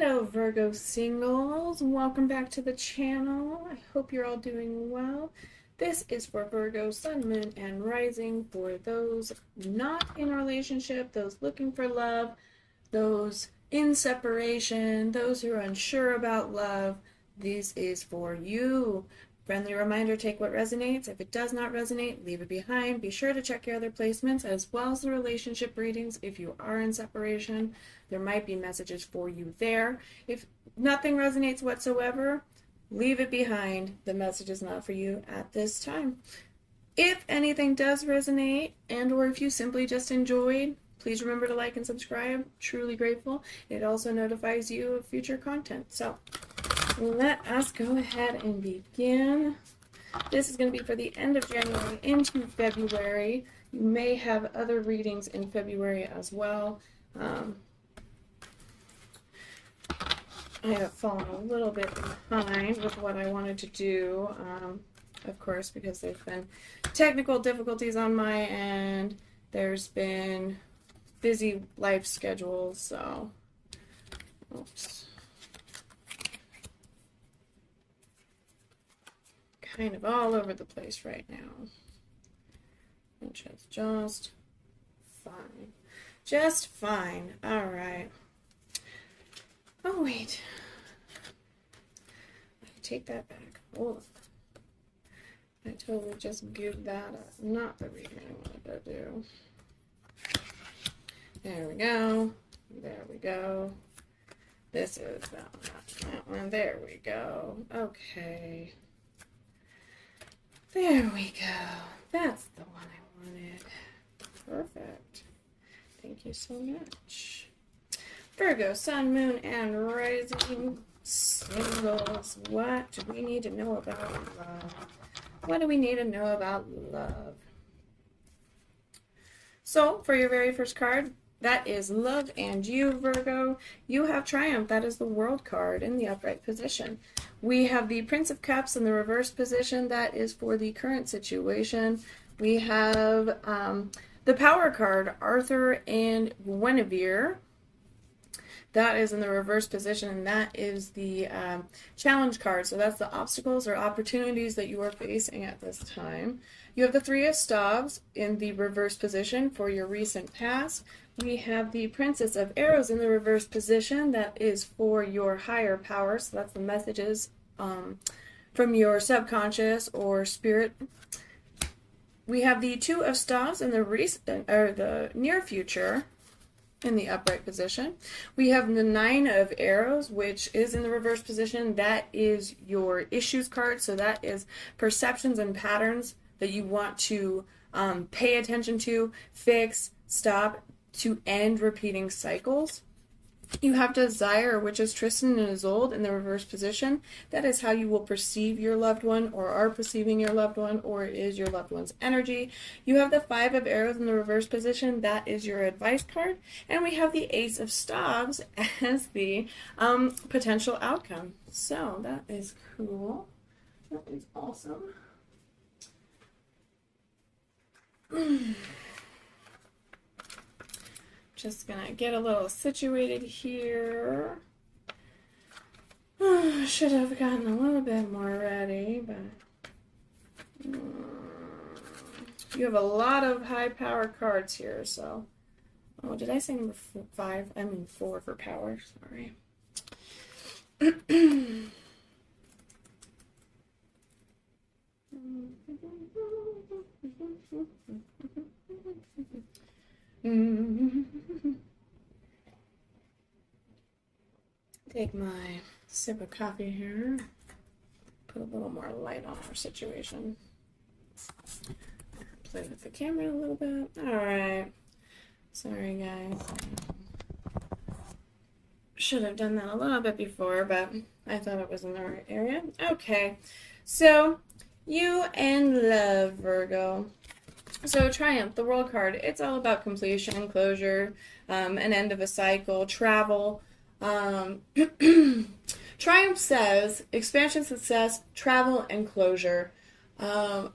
Hello Virgo singles, welcome back to the channel. I hope you're all doing well. This is for Virgo, Sun, Moon, and Rising, for those not in a relationship, those looking for love, those in separation, those who are unsure about love. This is for you. Friendly reminder, take what resonates. If it does not resonate, leave it behind. Be sure to check your other placements as well as the relationship readings. If you are in separation, there might be messages for you there. If nothing resonates whatsoever, leave it behind. The message is not for you at this time. If anything does resonate, and or if you simply just enjoyed, please remember to like and subscribe. Truly grateful. It also notifies you of future content. So let us go ahead and begin. This is going to be for the end of January into February. You may have other readings in February as well. I have fallen a little bit behind with what I wanted to do, of course, because there's been technical difficulties on my end. There's been busy life schedules, so oops. Kind of all over the place right now, which is just fine. Just fine. All right. Oh, wait. I take that back. Hold on. I totally just give that up. Not the reading I wanted to do. There we go. There we go. This is that one, not that one. There we go. Okay. There we go. That's the one I wanted. Perfect. Thank you so much. Virgo, Sun, Moon, and Rising singles. What do we need to know about love? What do we need to know about love? So, for your very first card, that is Love and You, Virgo. You have Triumph. That is the World card in the upright position. We have the Prince of Cups in the reverse position. That is for the current situation. We have the Power card, Arthur and Guinevere. That is in the reverse position, and that is the challenge card. So that's the obstacles or opportunities that you are facing at this time. You have the Three of Staves in the reverse position for your recent past. We have the Princess of Arrows in the reverse position. That is for your higher power. So that's the messages from your subconscious or spirit. We have the Two of Staves in the near future in the upright position. We have the Nine of Arrows, which is in the reverse position. That is your issues card. So that is perceptions and patterns that you want to pay attention to, fix, stop, to end repeating cycles. You have Desire, which is Tristan and Isolde in the reverse position. That is how you will perceive your loved one, or are perceiving your loved one, or it is your loved one's energy. You have the Five of Arrows in the reverse position. That is your advice card. And we have the Ace of Staves as the potential outcome. So that is cool. That is awesome. Just gonna get a little situated here. Should have gotten a little bit more ready, but you have a lot of high power cards here, so. Oh, did I say number 5? I mean 4 for power, sorry. Take my sip of coffee here. Put a little more light on our situation. Play with the camera a little bit. Alright. Sorry, guys. Should have done that a little bit before, but I thought it was in the right area. Okay. So, you and love, Virgo. So Triumph, the World card, it's all about completion, closure, an end of a cycle, travel. Triumph says expansion, success, travel, and closure.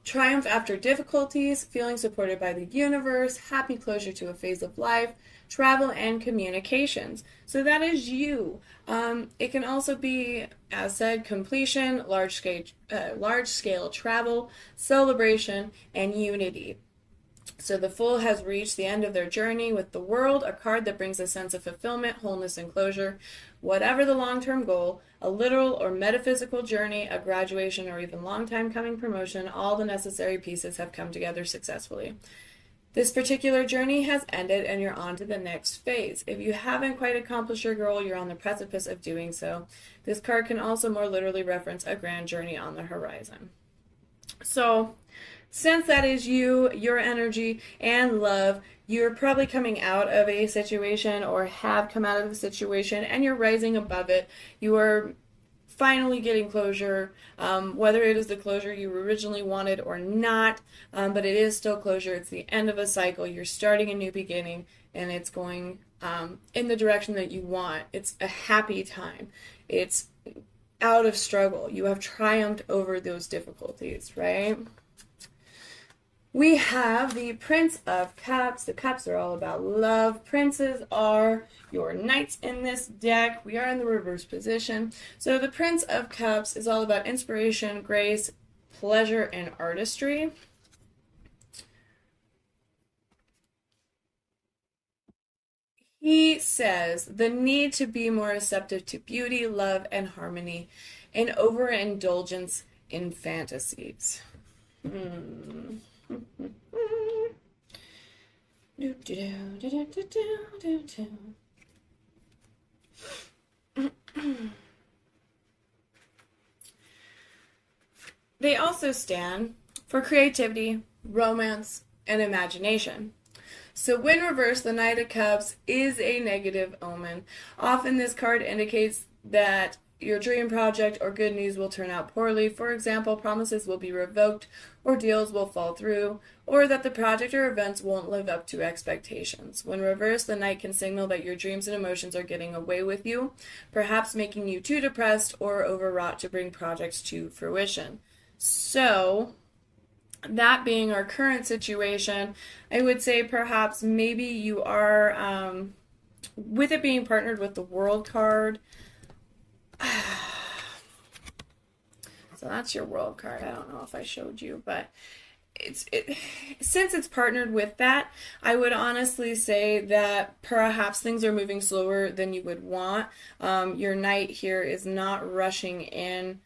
Triumph after difficulties, feeling supported by the universe, happy closure to a phase of life, travel, and communications. So that is you. It can also be, as said, completion, large scale travel, celebration, and unity. So the Fool has reached the end of their journey with the World, a card that brings a sense of fulfillment, wholeness, and closure. Whatever the long-term goal, a literal or metaphysical journey, a graduation, or even long-time coming promotion, all the necessary pieces have come together successfully. This particular journey has ended and you're on to the next phase. If you haven't quite accomplished your goal, you're on the precipice of doing so. This card can also more literally reference a grand journey on the horizon. So, since that is you, your energy, and love, you're probably coming out of a situation or have come out of a situation and you're rising above it. You are finally getting closure, whether it is the closure you originally wanted or not, but it is still closure. It's the end of a cycle. You're starting a new beginning, and it's going in the direction that you want. It's a happy time. It's out of struggle. You have triumphed over those difficulties, right? We have the Prince of Cups. The cups are all about love. Princes are your knights in this deck. We are in the reverse position. So the Prince of Cups is all about inspiration, grace, pleasure, and artistry. He says the need to be more receptive to beauty, love, and harmony, and overindulgence in fantasies. They also stand for creativity, romance, and imagination. So when reversed, the Knight of Cups is a negative omen. Often this card indicates that your dream project or good news will turn out poorly. For example, promises will be revoked or deals will fall through, or that the project or events won't live up to expectations. When reversed, the Knight can signal that your dreams and emotions are getting away with you, perhaps making you too depressed or overwrought to bring projects to fruition. So, that being our current situation, I would say perhaps maybe you are, with it being partnered with the World card, so that's your World card. I don't know if I showed you, but since it's partnered with that, I would honestly say that perhaps things are moving slower than you would want. Your Knight here is not rushing in.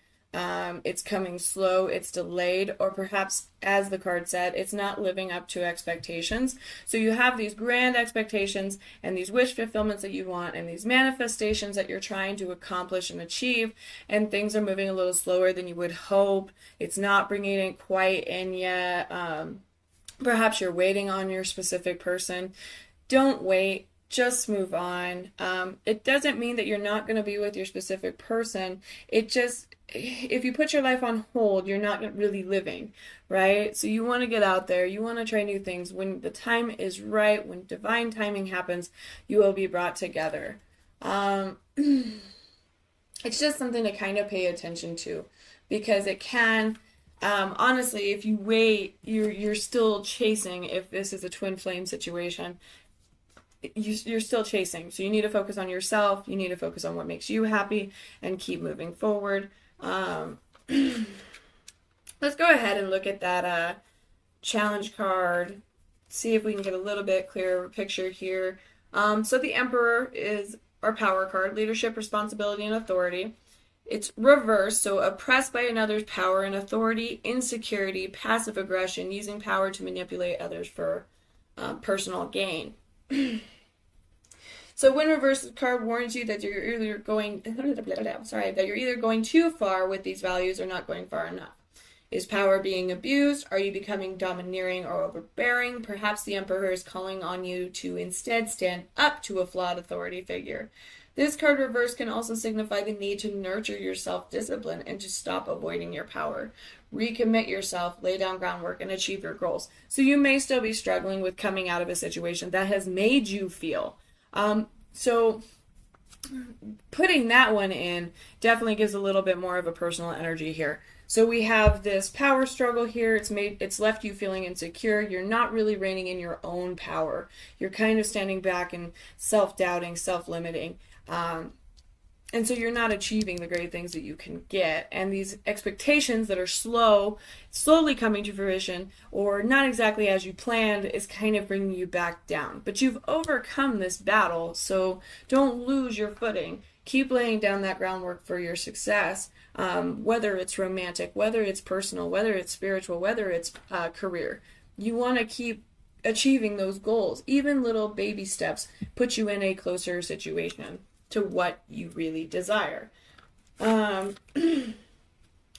It's coming slow, it's delayed, or perhaps, as the card said, it's not living up to expectations. So you have these grand expectations and these wish fulfillments that you want and these manifestations that you're trying to accomplish and achieve, and things are moving a little slower than you would hope. It's not bringing it quite in yet. Perhaps you're waiting on your specific person. Don't wait. Just move on. It doesn't mean that you're not going to be with your specific person. It just, if you put your life on hold, you're not really living, right? So you want to get out there. You want to try new things. When the time is right, when divine timing happens, you will be brought together. It's just something to kind of pay attention to, because it can, honestly, if you wait, you're still chasing. If this is a twin flame situation, you're still chasing. So you need to focus on yourself. You need to focus on what makes you happy and keep moving forward. Let's go ahead and look at that challenge card. See if we can get a little bit clearer picture here. So the Emperor is our power card, leadership, responsibility, and authority. It's reversed, so oppressed by another's power and authority, insecurity, passive aggression, using power to manipulate others for personal gain. So when reversed, the card warns you that you're either going too far with these values or not going far enough. Is power being abused? Are you becoming domineering or overbearing? Perhaps the Emperor is calling on you to instead stand up to a flawed authority figure. This card reverse can also signify the need to nurture your self-discipline and to stop avoiding your power. Recommit yourself, lay down groundwork, and achieve your goals. So you may still be struggling with coming out of a situation that has made you feel. So putting that one in definitely gives a little bit more of a personal energy here. So we have this power struggle here. It's left you feeling insecure. You're not really reigning in your own power. You're kind of standing back and self-doubting, self-limiting. And so you're not achieving the great things that you can get. And these expectations that are slowly coming to fruition, or not exactly as you planned, is kind of bringing you back down. But you've overcome this battle, so don't lose your footing. Keep laying down that groundwork for your success, whether it's romantic, whether it's personal, whether it's spiritual, whether it's career. You want to keep achieving those goals. Even little baby steps put you in a closer situation to what you really desire.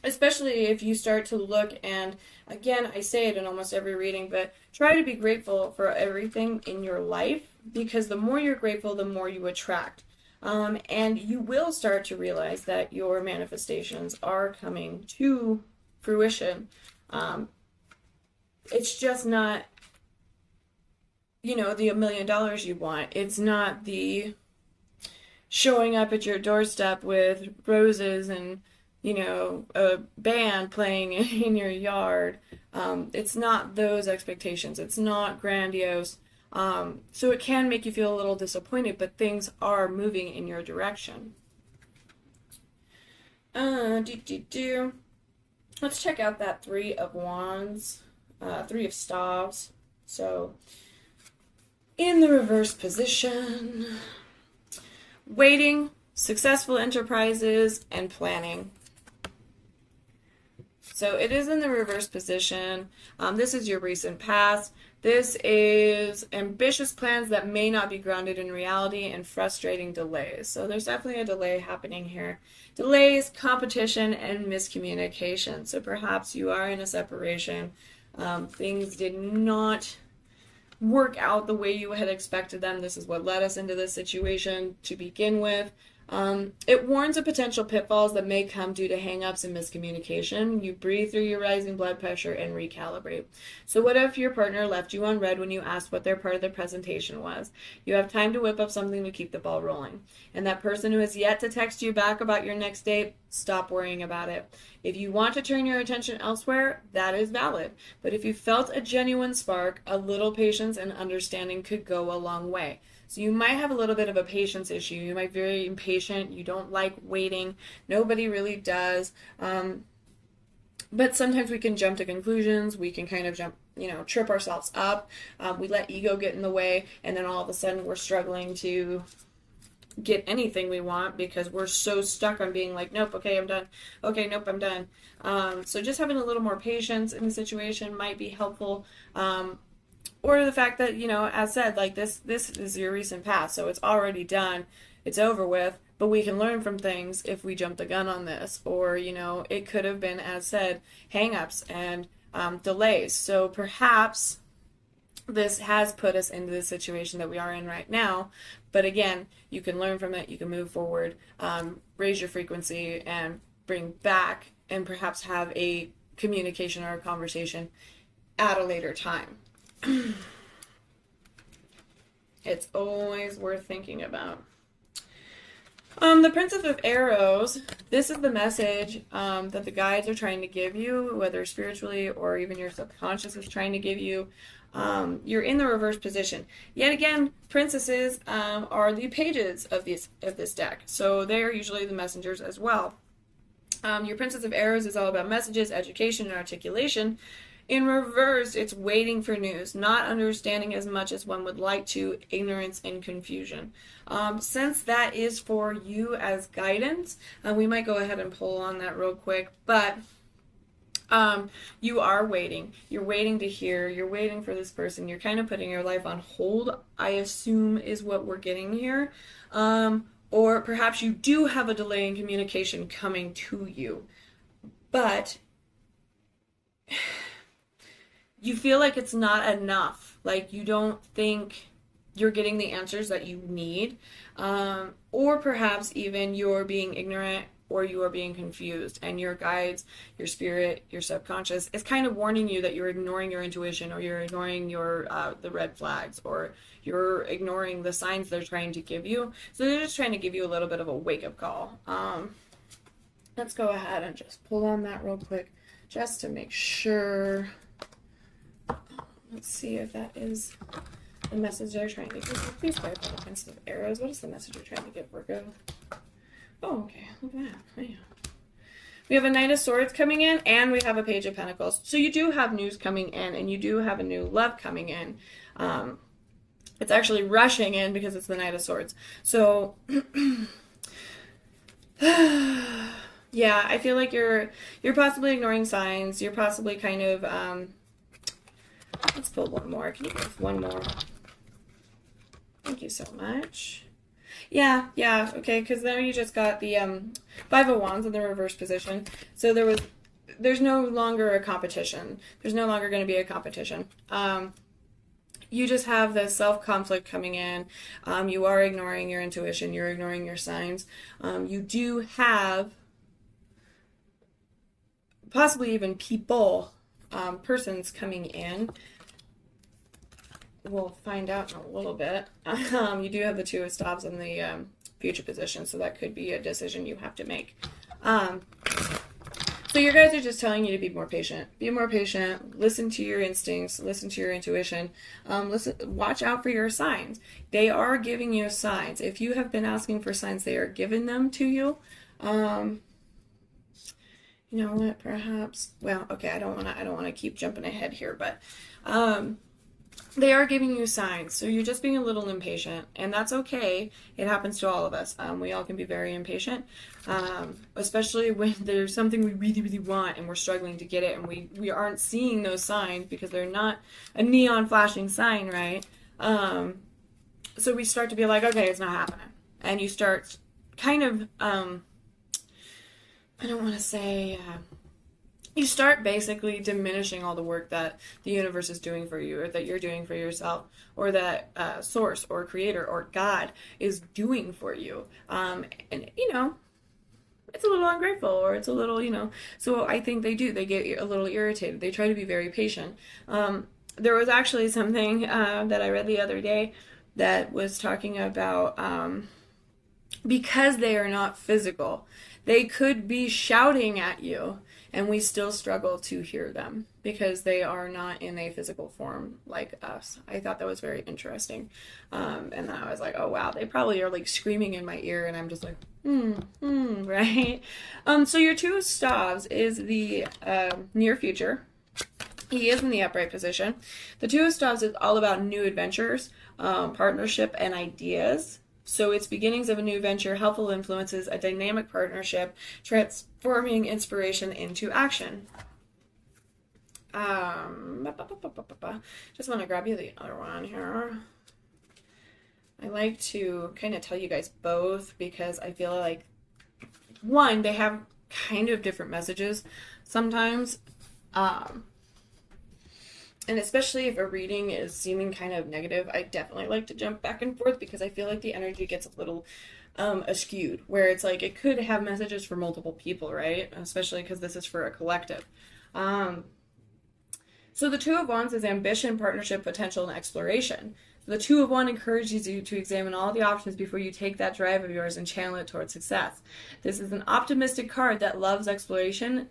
Especially if you start to look, and again, I say it in almost every reading, but try to be grateful for everything in your life, because the more you're grateful, the more you attract. And you will start to realize that your manifestations are coming to fruition. It's just not, the $1 million you want. It's not the showing up at your doorstep with roses and, a band playing in your yard. It's not those expectations. It's not grandiose. So it can make you feel a little disappointed, but things are moving in your direction. Let's check out that Three of Wands, Three of Staves. So, in the reverse position, waiting, successful enterprises, and planning. So it is in the reverse position. This is your recent past. This is ambitious plans that may not be grounded in reality, and frustrating delays. So there's definitely a delay happening here. Delays, competition, and miscommunication. So perhaps you are in a separation. Things did not work out the way you had expected them. This is what led us into this situation to begin with. It warns of potential pitfalls that may come due to hangups and miscommunication. You breathe through your rising blood pressure and recalibrate. So what if your partner left you on red when you asked what their part of the presentation was? You have time to whip up something to keep the ball rolling. And that person who has yet to text you back about your next date, stop worrying about it. If you want to turn your attention elsewhere, that is valid. But if you felt a genuine spark, a little patience and understanding could go a long way. So you might have a little bit of a patience issue. You might be very impatient. You don't like waiting. Nobody really does. But sometimes we can jump to conclusions. We can kind of trip ourselves up. We let ego get in the way. And then all of a sudden we're struggling to get anything we want because we're so stuck on being like, nope, okay, I'm done. Okay, nope, I'm done. So just having a little more patience in the situation might be helpful. Or the fact that, as said, like this is your recent past, so it's already done, it's over with, but we can learn from things if we jump the gun on this. Or, it could have been, as said, hang-ups and delays. So perhaps this has put us into the situation that we are in right now. But again, you can learn from it, you can move forward, raise your frequency, and bring back and perhaps have a communication or a conversation at a later time. It's always worth thinking about. The Princess of Arrows, this is the message that the guides are trying to give you, whether spiritually or even your subconscious is trying to give you. You're in the reverse position. Yet again, princesses are the pages of this deck, so they are usually the messengers as well. Your Princess of Arrows is all about messages, education, and articulation. In reverse, it's waiting for news, not understanding as much as one would like to, ignorance and confusion. Since that is for you as guidance, we might go ahead and pull on that real quick, but you are waiting. You're waiting to hear. You're waiting for this person. You're kind of putting your life on hold, I assume is what we're getting here. Or perhaps you do have a delay in communication coming to you, but you feel like it's not enough. Like you don't think you're getting the answers that you need. Or perhaps even you're being ignorant or you are being confused, and your guides, your spirit, your subconscious is kind of warning you that you're ignoring your intuition, or you're ignoring your the red flags, or you're ignoring the signs they're trying to give you. So they're just trying to give you a little bit of a wake-up call. let's go ahead and just pull on that real quick just to make sure. Let's see if that is the message they're trying to give. Please clarify the Prince of Arrows. What is the message you're trying to give, Virgo? Oh, okay. Look at that. Oh, yeah. We have a Knight of Swords coming in, and we have a Page of Pentacles. So you do have news coming in, and you do have a new love coming in. It's actually rushing in because it's the Knight of Swords. So, yeah, I feel like you're possibly ignoring signs. You're possibly kind of, let's pull one more. Can you give one more? Thank you so much. Yeah, okay, because then you just got the Five of Wands in the reverse position. So there's no longer a competition. There's no longer going to be a competition. You just have the self-conflict coming in. You are ignoring your intuition. You're ignoring your signs. You do have possibly even people, persons coming in. We'll find out in a little bit. You do have the Two of Stops in the future position, so that could be a decision you have to make. So your guys are just telling you to be more patient. Be more patient. Listen to your instincts. Listen to your intuition. Watch out for your signs. They are giving you signs. If you have been asking for signs, they are giving them to you. You know what? Perhaps. Well, okay. I don't want to keep jumping ahead here, but they are giving you signs, so you're just being a little impatient, and that's okay. It happens to all of us. We all can be very impatient, especially when there's something we really, really want and we're struggling to get it, and we aren't seeing those signs because they're not a neon flashing sign, right? So we start to be like, okay, it's not happening. And you start kind of, I don't want to say... you start basically diminishing all the work that the universe is doing for you, or that you're doing for yourself, or that source or creator or God is doing for you. And, you know, it's a little ungrateful, or it's a little, you know, so I think they get a little irritated. They try to be very patient. There was actually something that I read the other day that was talking about because they are not physical, they could be shouting at you, and we still struggle to hear them because they are not in a physical form like us. I thought that was very interesting. And then I was like, oh wow, they probably are like screaming in my ear, and I'm just like, right? So your Two of Staves is the near future. He is in the upright position. The Two of Staves is all about new adventures, partnership, and ideas. So it's beginnings of a new venture, helpful influences, a dynamic partnership, transforming inspiration into action. Just want to grab you the other one here. I like to kind of tell you guys both because I feel like, one, they have kind of different messages sometimes. And especially if a reading is seeming kind of negative, I definitely like to jump back and forth because I feel like the energy gets a little askewed, where it's like it could have messages for multiple people, right? Especially because this is for a collective. So the Two of Wands is ambition, partnership, potential, and exploration. The Two of Wands encourages you to examine all the options before you take that drive of yours and channel it towards success. This is an optimistic card that loves exploration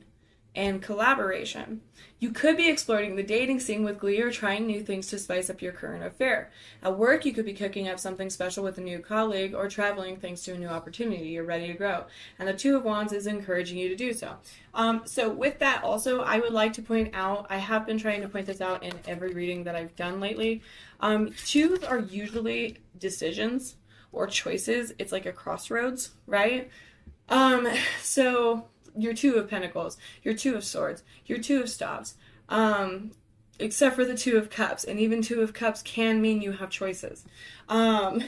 and collaboration. You could be exploring the dating scene with glee or trying new things to spice up your current affair. At work, you could be cooking up something special with a new colleague or traveling thanks to a new opportunity. You're ready to grow. And the Two of Wands is encouraging you to do so. So with that also, I would like to point out, I have been trying to point this out in every reading that I've done lately. Twos are usually decisions or choices. It's like a crossroads, right? So your Two of Pentacles, your Two of Swords, your Two of Staves, except for the Two of Cups, and even Two of Cups can mean you have choices. But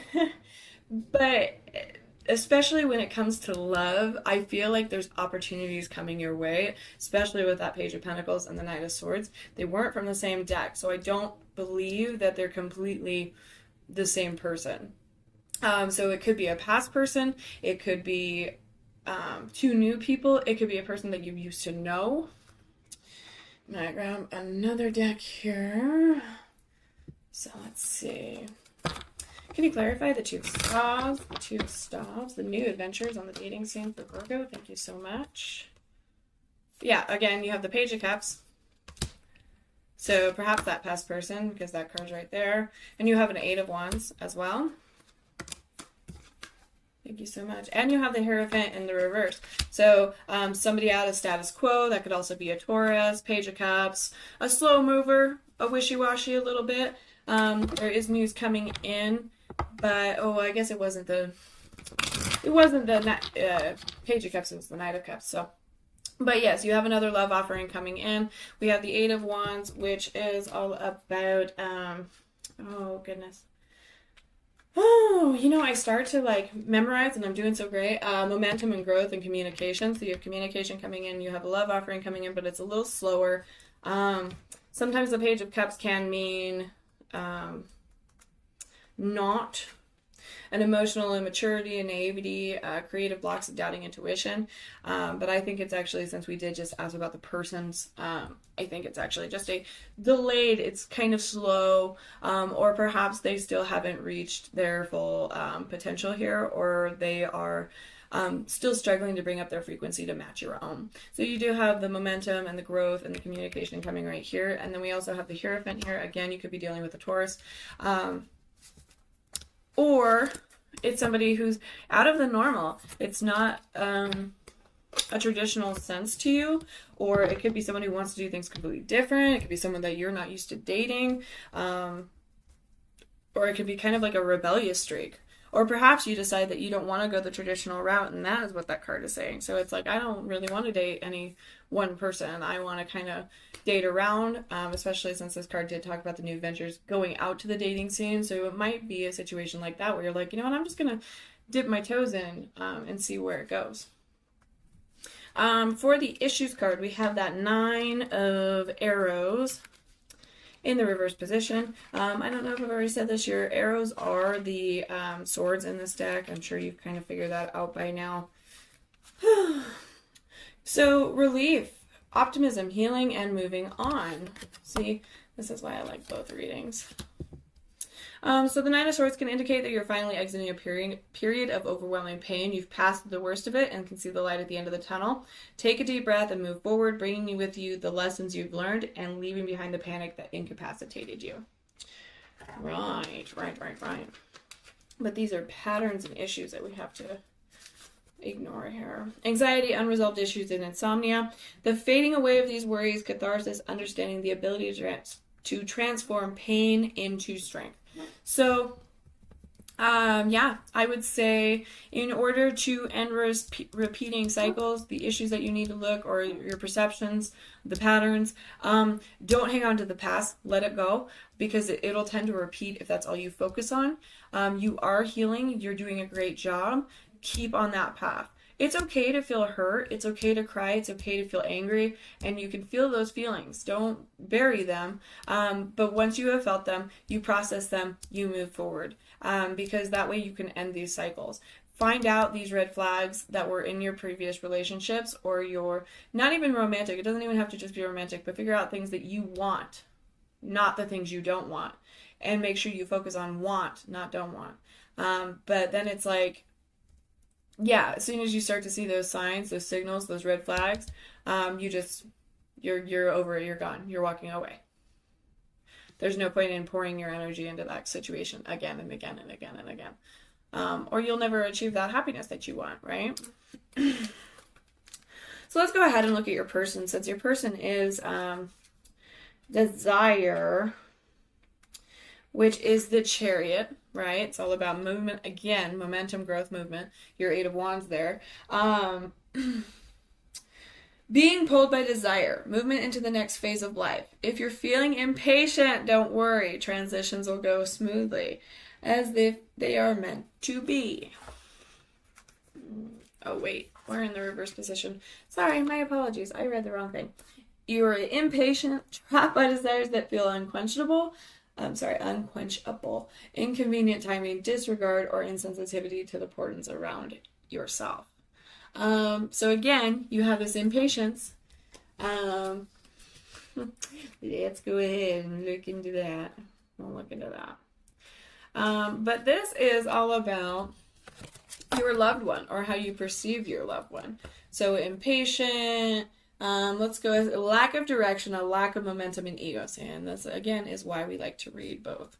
especially when it comes to love, I feel like there's opportunities coming your way, especially with that Page of Pentacles and the Knight of Swords. They weren't from the same deck, so I don't believe that they're completely the same person. So it could be a past person, it could be two new people, it could be a person that you used to know. I'm gonna grab another deck here. So let's see. Can you clarify the Two of Staves? The Two of Staves, the new adventures on the dating scene for Virgo. Thank you so much. Yeah, again, you have the Page of Cups. So perhaps that past person, because that card's right there. And you have an Eight of Wands as well. Thank you so much. And you have the Hierophant in the reverse. So somebody out of status quo, that could also be a Taurus, Page of Cups, a slow mover, a wishy-washy a little bit. There is news coming in, but, I guess it wasn't the Page of Cups, it was the Knight of Cups, so. But yes, you have another love offering coming in. We have the Eight of Wands, which is all about, oh goodness. Oh, I start to memorize and I'm doing so great. Momentum and growth and communication. So you have communication coming in, you have a love offering coming in, but it's a little slower. Sometimes the Page of Cups can mean not an emotional immaturity and naivety, creative blocks of doubting intuition. But I think it's actually, since we did just ask about the persons, I think it's actually just a delayed, it's kind of slow, or perhaps they still haven't reached their full potential here, or they are still struggling to bring up their frequency to match your own. So you do have the momentum and the growth and the communication coming right here. And then we also have the Hierophant here. Again, you could be dealing with a Taurus. Or it's somebody who's out of the normal. It's not a traditional sense to you. Or it could be someone who wants to do things completely different. It could be someone that you're not used to dating. Or it could be kind of like a rebellious streak. Or perhaps you decide that you don't want to go the traditional route, and that is what that card is saying. So it's like, I don't really want to date any one person. I want to kind of date around, especially since this card did talk about the new adventures going out to the dating scene. So it might be a situation like that where you're like, you know what, I'm just going to dip my toes in and see where it goes. For the issues card, we have that Nine of Arrows in the reverse position. I don't know if I've already said this. Your arrows are the swords in this deck. I'm sure you've kind of figured that out by now. So relief, optimism, healing, and moving on. See, this is why I like both readings. So the Nine of Swords can indicate that you're finally exiting a period of overwhelming pain. You've passed the worst of it and can see the light at the end of the tunnel. Take a deep breath and move forward, bringing with you the lessons you've learned and leaving behind the panic that incapacitated you. Right. But these are patterns and issues that we have to ignore here. Anxiety, unresolved issues, and insomnia. The fading away of these worries, catharsis, understanding the ability to transform pain into strength. So, I would say in order to end repeating cycles, the issues that you need to look, or your perceptions, the patterns, don't hang on to the past, let it go, because it'll tend to repeat if that's all you focus on. You are healing, you're doing a great job, keep on that path. It's okay to feel hurt, it's okay to cry, it's okay to feel angry, and you can feel those feelings. Don't bury them, but once you have felt them, you process them, you move forward, because that way you can end these cycles. Find out these red flags that were in your previous relationships, or your, not even romantic, it doesn't even have to just be romantic, but figure out things that you want, not the things you don't want, and make sure you focus on want, not don't want. But then it's like, yeah, as soon as you start to see those signs, those signals, those red flags, you're over it, you're gone, you're walking away. There's no point in pouring your energy into that situation again and again and again and again. Or you'll never achieve that happiness that you want, right? So let's go ahead and look at your person. Since your person is desire, which is the Chariot, right? It's all about movement. Again, momentum, growth, movement. Your Eight of Wands there. Being pulled by desire, movement into the next phase of life. If you're feeling impatient, don't worry. Transitions will go smoothly, as if they are meant to be. Oh, wait. We're in the reverse position. Sorry, my apologies. I read the wrong thing. You are impatient, trapped by desires that feel unquenchable, inconvenient timing, disregard, or insensitivity to the importance around yourself. So again, you have this impatience. Let's go ahead and look into that. We'll look into that. But this is all about your loved one or how you perceive your loved one. So impatient, let's go with a lack of direction, a lack of momentum, and ego. And this again is why we like to read both.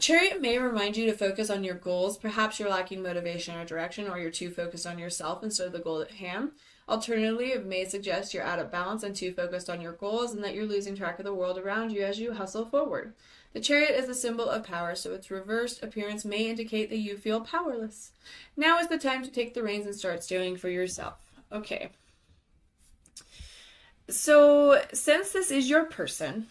Chariot may remind you to focus on your goals. Perhaps you're lacking motivation or direction, or you're too focused on yourself instead of the goal at hand. Alternatively, it may suggest you're out of balance and too focused on your goals, and that you're losing track of the world around you as you hustle forward. The chariot is a symbol of power, so its reversed appearance may indicate that you feel powerless. Now is the time to take the reins and start steering for yourself. Okay. So, since this is your person,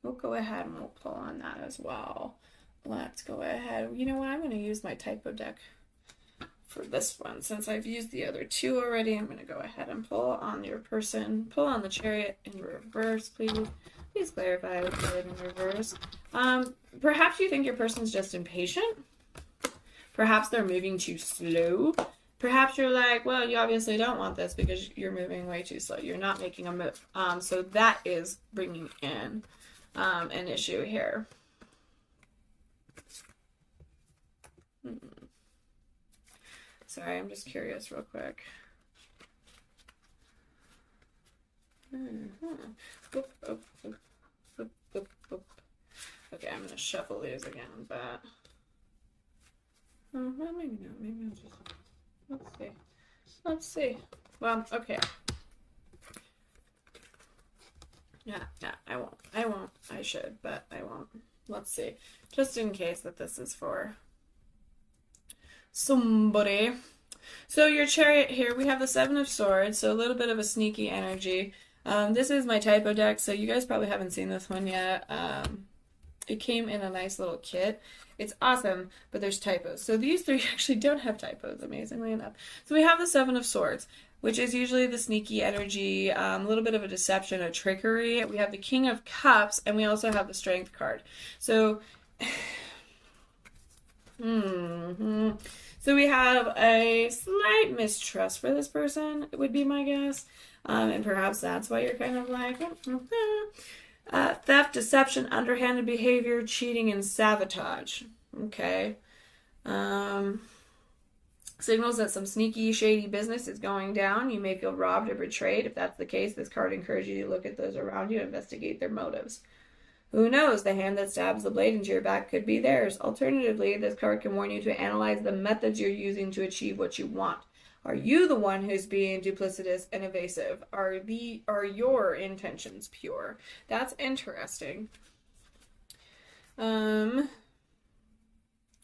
we'll go ahead and we'll pull on that as well. Let's go ahead. You know what? I'm going to use my typo deck for this one. Since I've used the other two already, I'm going to go ahead and pull on your person. Pull on the chariot in reverse, please. Please clarify the chariot in reverse. Perhaps you think your person's just impatient. Perhaps they're moving too slow. Perhaps you're like, well, you obviously don't want this because you're moving way too slow. You're not making a move. So that is bringing in an issue here. Sorry, I'm just curious real quick. Boop, boop, boop, boop, boop, boop. Okay, I'm going to shuffle these again, but... well, maybe not. Maybe I'll just... Let's see. Let's see. Well, okay. Yeah, I won't. I won't. I should, but I won't. Let's see. Just in case that this is for somebody. So your chariot here, we have the Seven of Swords, so a little bit of a sneaky energy. This is my typo deck, so you guys probably haven't seen this one yet. It came in a nice little kit. It's awesome, but there's typos. So these three actually don't have typos, amazingly enough. So we have the Seven of Swords, which is usually the sneaky energy, a little bit of a deception, a trickery. We have the King of Cups, and we also have the Strength card. So, so we have a slight mistrust for this person, would be my guess. And perhaps that's why you're kind of like, theft, deception, underhanded behavior, cheating, and sabotage. Okay. Signals that some sneaky, shady business is going down. You may feel robbed or betrayed. If that's the case, this card encourages you to look at those around you and investigate their motives. Who knows? The hand that stabs the blade into your back could be theirs. Alternatively, this card can warn you to analyze the methods you're using to achieve what you want. Are you the one who's being duplicitous and evasive? Are your intentions pure? That's interesting. I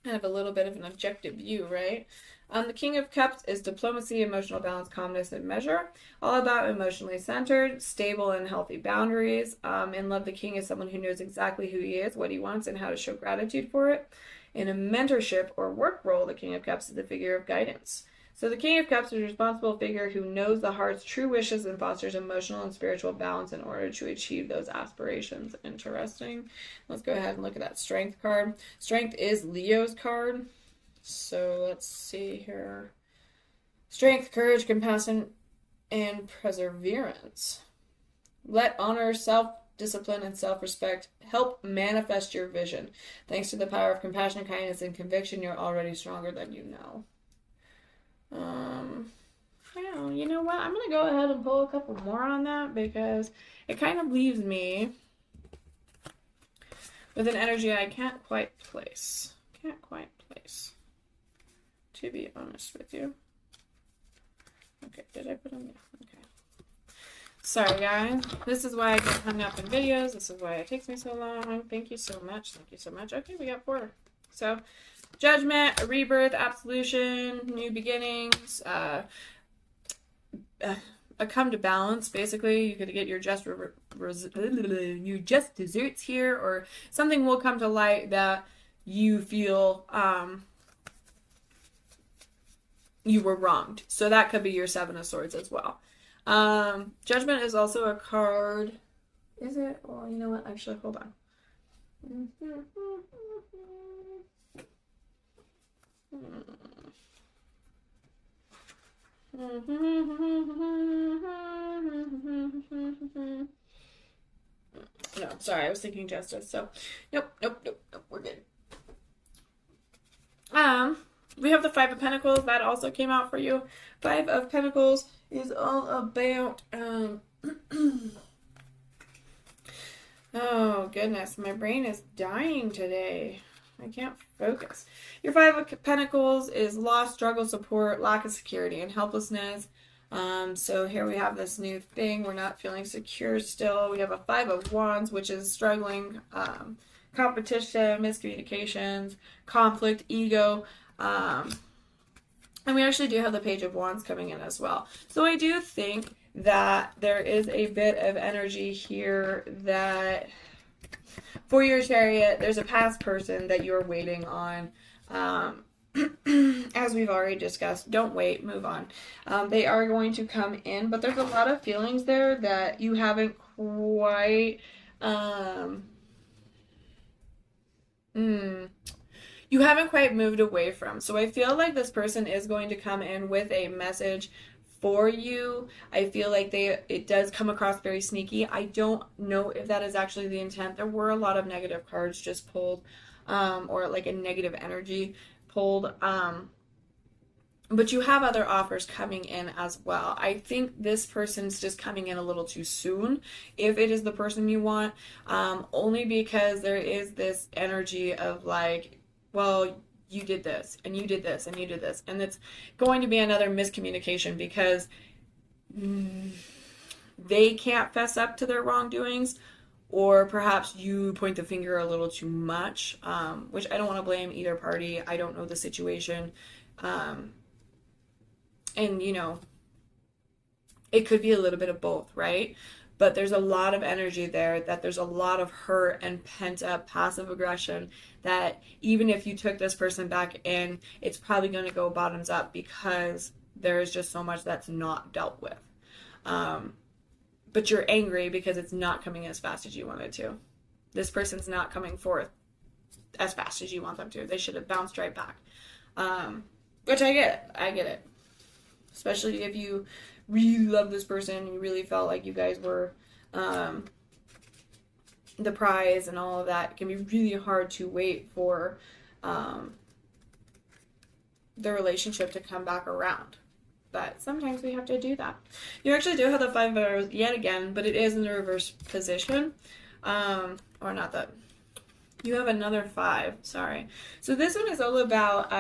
have a little bit of an objective view, right? The King of Cups is diplomacy, emotional balance, calmness, and measure. All about emotionally centered, stable, and healthy boundaries. In love, the King is someone who knows exactly who he is, what he wants, and how to show gratitude for it. In a mentorship or work role, the King of Cups is the figure of guidance. So the King of Cups is a responsible figure who knows the heart's true wishes and fosters emotional and spiritual balance in order to achieve those aspirations. Interesting. Let's go ahead and look at that Strength card. Strength is Leo's card. So let's see here. Strength, courage, compassion, and perseverance. Let honor, self-discipline, and self-respect help manifest your vision. Thanks to the power of compassion, kindness, and conviction, you're already stronger than you know. Yeah, you know what? I'm going to go ahead and pull a couple more on that because it kind of leaves me with an energy I can't quite place. To be honest with you. Okay, did I put them? Yeah, okay. Sorry, guys. This is why I get hung up in videos. This is why it takes me so long. Thank you so much. Thank you so much. Okay, we got 4. So, judgment, a rebirth, absolution, new beginnings, a come to balance. Basically, you could get your just desserts here, or something will come to light that you feel you were wronged. So that could be your Seven of Swords as well. Judgment is also a card. Is it? Well, you know what? Actually, hold on. No, sorry, I was thinking justice. So, nope, we're good. We have the Five of Pentacles. That also came out for you. Five of Pentacles is all about, oh, goodness. My brain is dying today. I can't focus. Your Five of Pentacles is loss, struggle, support, lack of security, and helplessness. So here we have this new thing. We're not feeling secure still. We have a Five of Wands, which is struggling, competition, miscommunications, conflict, ego. And we actually do have the Page of Wands coming in as well. So I do think that there is a bit of energy here that for your Chariot, there's a past person that you're waiting on. As we've already discussed, don't wait, move on. They are going to come in, but there's a lot of feelings there that you haven't quite, you haven't quite moved away from. So I feel like this person is going to come in with a message for you. I feel like it does come across very sneaky. I don't know if that is actually the intent. There were a lot of negative cards just pulled, or like a negative energy pulled. But you have other offers coming in as well. I think this person's just coming in a little too soon, if it is the person you want, only because there is this energy of like, well, you did this, and you did this, and you did this, and it's going to be another miscommunication because they can't fess up to their wrongdoings, or perhaps you point the finger a little too much, which I don't want to blame either party. I don't know the situation. And, you know, it could be a little bit of both, right? But there's a lot of energy there, that there's a lot of hurt and pent up passive aggression that even if you took this person back in, it's probably going to go bottoms up because there is just so much that's not dealt with. But you're angry because it's not coming as fast as you wanted to. This person's not coming forth as fast as you want them to. They should have bounced right back. Which I get it. I get it. Especially if you really love this person, you really felt like you guys were the prize and all of that. It can be really hard to wait for the relationship to come back around. But sometimes we have to do that. You actually do have the Five of Arrows yet again, but it is in the reverse position. Or not that. You have another five. Sorry. So this one is all about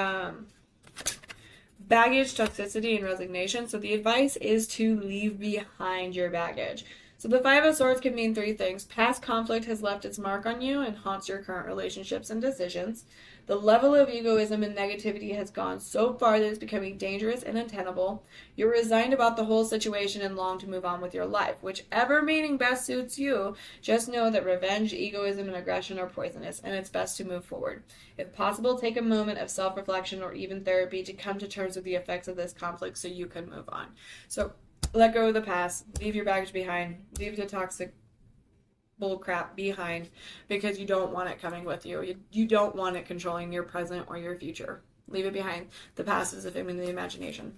baggage, toxicity, and resignation. So the advice is to leave behind your baggage. So the Five of Swords can mean three things. Past conflict has left its mark on you and haunts your current relationships and decisions. The level of egoism and negativity has gone so far that it's becoming dangerous and untenable. You're resigned about the whole situation and long to move on with your life. Whichever meaning best suits you, just know that revenge, egoism, and aggression are poisonous, and it's best to move forward. If possible, take a moment of self-reflection or even therapy to come to terms with the effects of this conflict so you can move on. So let go of the past, leave your baggage behind, leave the toxic bull crap behind, because you don't want it coming with you. You don't want it controlling your present or your future. Leave it behind. The past is a figment of the imagination.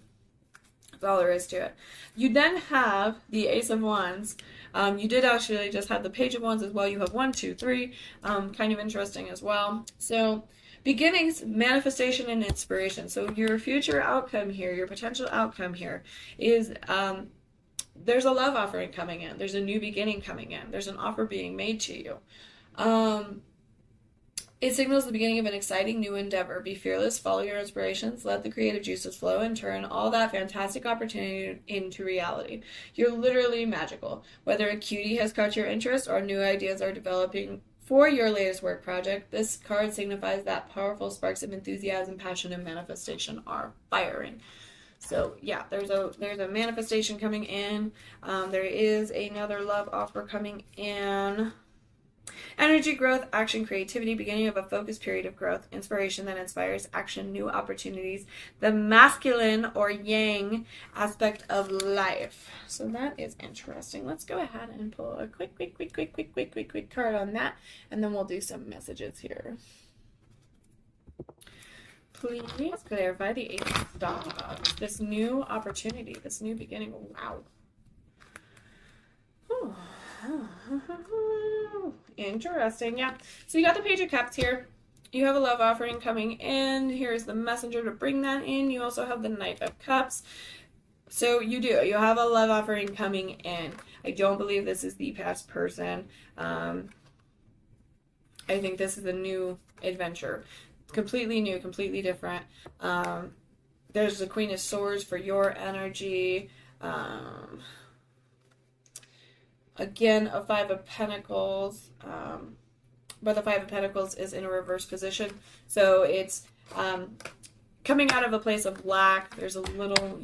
That's all there is to it. You then have the Ace of Wands. You did actually just have the Page of Wands as well. You have 1, 2, 3. Kind of interesting as well. So beginnings, manifestation, and inspiration. So your future outcome here, your potential outcome here is there's a love offering coming in. There's a new beginning coming in. There's an offer being made to you. It signals the beginning of an exciting new endeavor. Be fearless, follow your inspirations, let the creative juices flow, and turn all that fantastic opportunity into reality. You're literally magical. Whether a cutie has caught your interest or new ideas are developing for your latest work project, this card signifies that powerful sparks of enthusiasm, passion, and manifestation are firing. So yeah, there's a manifestation coming in. There is another love offer coming in. Energy, growth, action, creativity, beginning of a focused period of growth, inspiration that inspires action, new opportunities, the masculine or yang aspect of life. So that is interesting. Let's go ahead and pull a quick card on that, and then we'll do some messages here. Please clarify the Ace of Stars. This new opportunity, this new beginning. Wow. Interesting. Yeah. So you got the Page of Cups here. You have a love offering coming in. Here's the messenger to bring that in. You also have the Knight of Cups. So you do. You have a love offering coming in. I don't believe this is the past person. I think this is a new adventure. Completely new, completely different. There's the Queen of Swords for your energy. Again, a Five of Pentacles. But the Five of Pentacles is in a reverse position. So it's coming out of a place of lack. There's a little,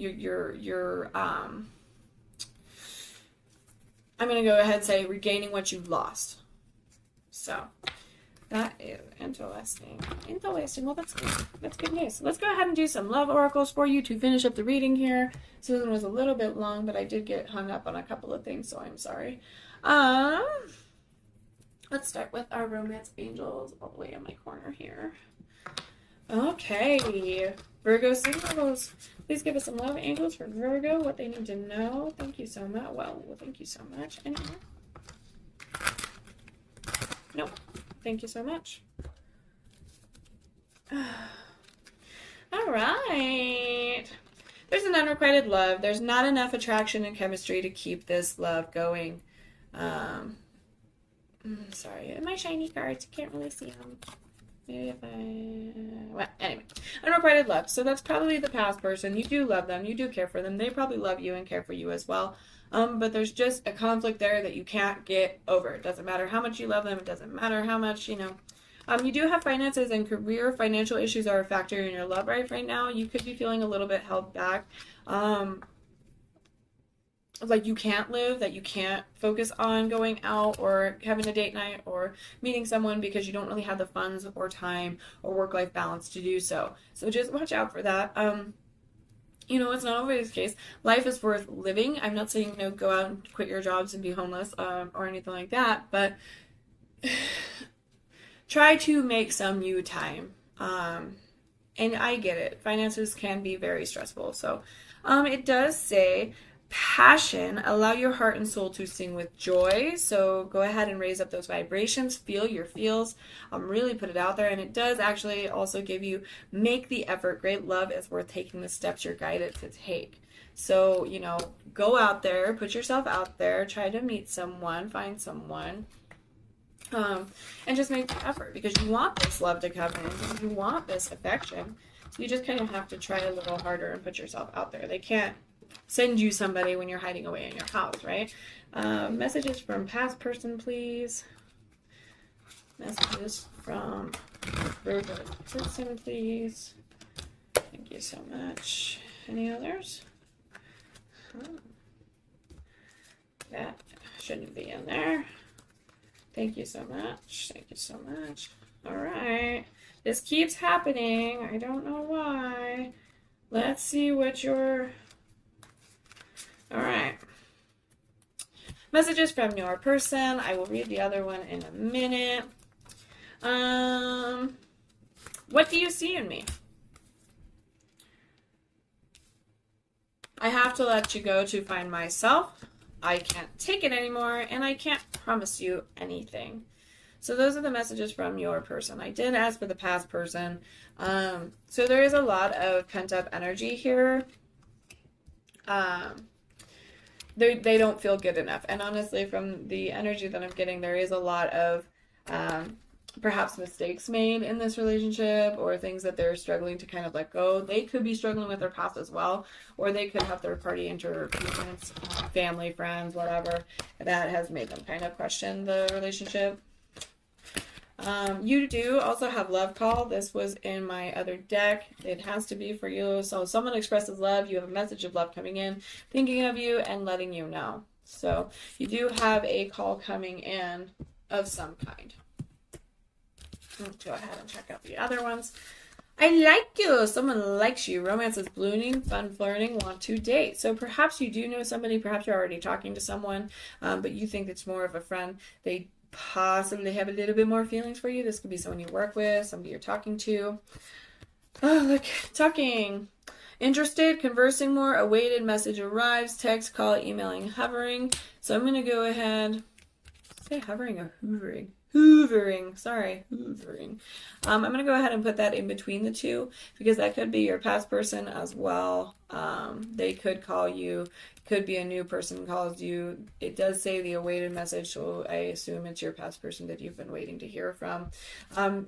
I'm going to go ahead and say regaining what you've lost. So that is interesting. Interesting. Well, that's good. That's good news. So let's go ahead and do some love oracles for you to finish up the reading here. So this one was a little bit long, but I did get hung up on a couple of things, so I'm sorry. Let's start with our romance angels all the way in my corner here. Okay, Virgo singles. Please give us some love angels for Virgo, what they need to know. Thank you so much. Well, thank you so much. Anymore? Nope. Thank you so much. All right. There's an unrequited love. There's not enough attraction and chemistry to keep this love going. Sorry, my shiny cards, you can't really see them. Maybe if well, anyway, unrequited love. So that's probably the past person. You do love them. You do care for them. They probably love you and care for you as well. But there's just a conflict there that you can't get over. It doesn't matter how much you love them. It doesn't matter how much, you do have finances and career. Financial issues are a factor in your love life right now. You could be feeling a little bit held back. Like you can't live, that you can't focus on going out or having a date night or meeting someone because you don't really have the funds or time or work-life balance to do so. So just watch out for that. It's not always the case. Life is worth living. I'm not saying, go out and quit your jobs and be homeless or anything like that, but try to make some you time. And I get it. Finances can be very stressful. So it does say, passion, allow your heart and soul to sing with joy. So go ahead and raise up those vibrations, feel your feels, really put it out there. And it does actually also give you, make the effort. Great love is worth taking the steps you're guided to take. So, go out there, put yourself out there, try to meet someone, find someone, and just make the effort because you want this love to come in. You want this affection. So you just kind of have to try a little harder and put yourself out there. They can't send you somebody when you're hiding away in your house, right? Messages from past person, please. Messages from Virgo person, please. Thank you so much. Any others? That shouldn't be in there. Thank you so much. Thank you so much. All right. This keeps happening. I don't know why. Let's see what your... All right. Messages from your person. I will read the other one in a minute. What do you see in me? I have to let you go to find myself. I can't take it anymore, and I can't promise you anything. So those are the messages from your person. I did ask for the past person. So there is a lot of pent-up energy here. They don't feel good enough. And honestly, from the energy that I'm getting, there is a lot of perhaps mistakes made in this relationship or things that they're struggling to kind of let go. They could be struggling with their past as well, or they could have third-party interference, family, friends, whatever, that has made them kind of question the relationship. You do also have love call. This was in my other deck. It has to be for you. So someone expresses love. You have a message of love coming in, thinking of you and letting you know. So you do have a call coming in of some kind. Let's go ahead and check out the other ones. I like you. Someone likes you. Romance is blooming, fun flirting, want to date. So perhaps you do know somebody. Perhaps you're already talking to someone, but you think it's more of a friend. They possibly have a little bit more feelings for you. This could be someone you work with, somebody you're talking to. Oh, look, talking. Interested, conversing more, awaited, message arrives, text, call, emailing, hovering. So I'm going to go ahead, say hovering or hoovering. hoovering. Sorry, hoovering. I'm going to go ahead and put that in between the two because that could be your past person as well. They could call you, could be a new person calls you. It does say the awaited message, so I assume it's your past person that you've been waiting to hear from.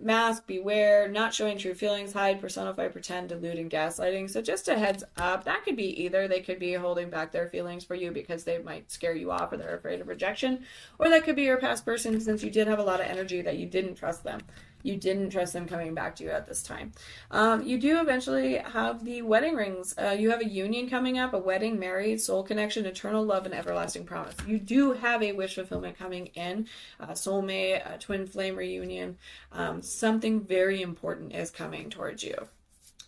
Mask, beware, not showing true feelings, hide, personify, pretend, delude, and gaslighting. So just a heads up, that could be either they could be holding back their feelings for you because they might scare you off or they're afraid of rejection, or that could be your past person since you did have a lot of energy that you didn't trust them. You didn't trust them coming back to you at this time. You do eventually have the wedding rings. You have a union coming up, a wedding, married, soul connection, eternal love, and everlasting promise. You do have a wish fulfillment coming in, soulmate, a twin flame reunion. Something very important is coming towards you.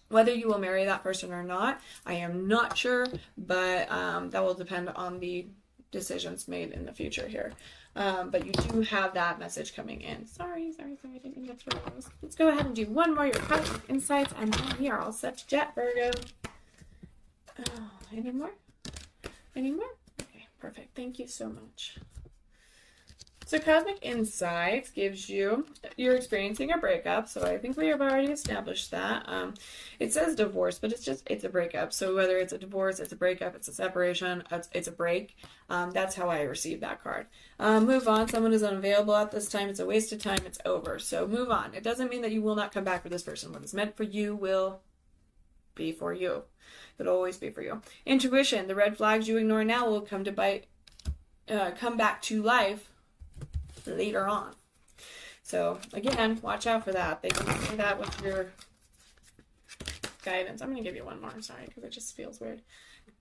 Whether you will marry that person or not, I am not sure, but that will depend on the decisions made in the future here. But you do have that message coming in. Sorry, I didn't mean to throw those. Let's go ahead and do one more, your cosmic insights, and then we are all set to jet, Virgo. Any more? Any more? Okay, perfect. Thank you so much. So Cosmic Insights gives you're experiencing a breakup. So I think we have already established that. It says divorce, but it's a breakup. So whether it's a divorce, it's a breakup, it's a separation, it's a break. That's how I received that card. Move on. Someone is unavailable at this time. It's a waste of time. It's over. So move on. It doesn't mean that you will not come back for this person. What is meant for you will be for you. It'll always be for you. Intuition. The red flags you ignore now will come back to life later on. So again, watch out for that. They can say that with your guidance. I'm going to give you one more, sorry, because it just feels weird.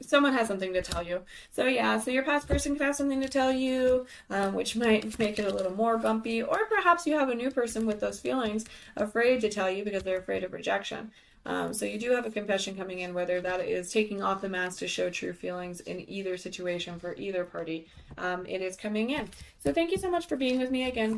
Someone has something to tell you. So yeah, so your past person could have something to tell you, which might make it a little more bumpy, or perhaps you have a new person with those feelings afraid to tell you because they're afraid of rejection. So you do have a confession coming in, whether that is taking off the mask to show true feelings in either situation for either party. It is coming in. So thank you so much for being with me again,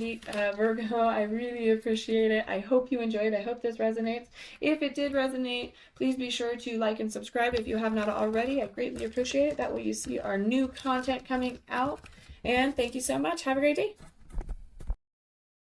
Virgo. I really appreciate it. I hope you enjoyed. I hope this resonates. If it did resonate, please be sure to like and subscribe if you have not already. I greatly appreciate it. That way you see our new content coming out. And thank you so much. Have a great day.